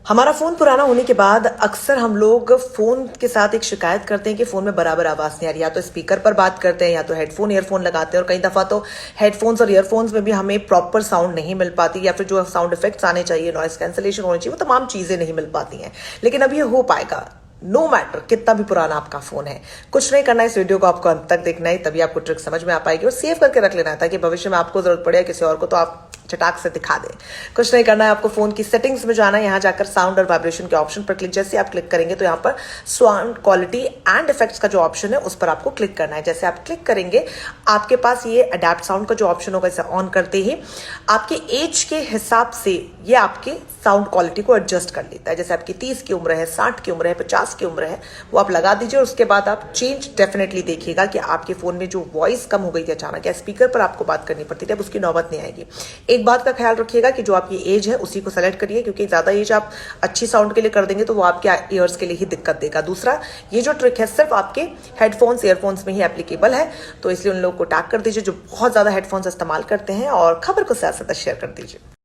हमारा फ़ोन पुराना होने के बाद अक्सर हम लोग फ़ोन के साथ एक शिकायत करते हैं कि फ़ोन में बराबर आवाज़ नहीं आ रही। या तो स्पीकर पर बात करते हैं या तो हेडफ़ोन ईयरफ़ोन लगाते हैं, और कई दफ़ा तो हेडफ़ोन्स और ईयरफ़ोन्स में भी हमें प्रॉपर साउंड नहीं मिल पाती, या फिर जो साउंड इफ़ेक्ट्स आने चाहिए, नॉइज़ कैंसलेशन होनी चाहिए, वो तमाम चीज़ें नहीं मिल पाती हैं। लेकिन अब ये हो पाएगा, नो मैटर कितना भी पुराना आपका फ़ोन है। कुछ नहीं करना है, इस वीडियो को आपको अंत तक देखना है, तभी आपको ट्रिक समझ में आ पाएगी, और सेव करके रख लेना है ताकि भविष्य में आपको ज़रूरत पड़े या किसी और को तो आप चटाक से दिखा दें। कुछ नहीं करना है, आपको फोन की सेटिंग्स में जाना है। यहाँ जाकर साउंड और वाइब्रेशन के ऑप्शन पर क्लिक, जैसे आप क्लिक करेंगे तो यहाँ पर साउंड क्वालिटी एंड इफेक्ट्स का जो ऑप्शन है उस पर आपको क्लिक करना है। जैसे आप क्लिक करेंगे आपके पास ये अडेप्ट साउंड का जो ऑप्शन होगा, इसे ऑन करते ही आपके एज के हिसाब से ये आपके साउंड क्वालिटी को एडजस्ट कर लेता है। जैसे आपकी 30 की उम्र है, 60 की उम्र है, 50 की उम्र है, वो आप लगा दीजिए, और उसके बाद आप चेंज डेफिनेटली देखिएगा कि आपके फोन में जो वॉइस कम हो गई थी अचानक, या स्पीकर पर आपको बात करनी पड़ती थी, अब उसकी नौबत नहीं आएगी। एक बात का ख्याल रखिएगा कि जो आपकी एज है उसी को सेलेक्ट करिए, क्योंकि ज्यादा एज आप अच्छी साउंड के लिए कर देंगे तो वो आपके ईयर्स के लिए ही दिक्कत देगा। दूसरा, ये जो ट्रिक है सिर्फ आपके हेडफोन्स ईयरफोन्स में ही एप्लीकेबल है, तो इसलिए उन लोगों को टैग कर दीजिए जो बहुत ज्यादा हेडफोन्स इस्तेमाल करते हैं, और खबर को ज्यादा से ज्यादा शेयर कर दीजिए।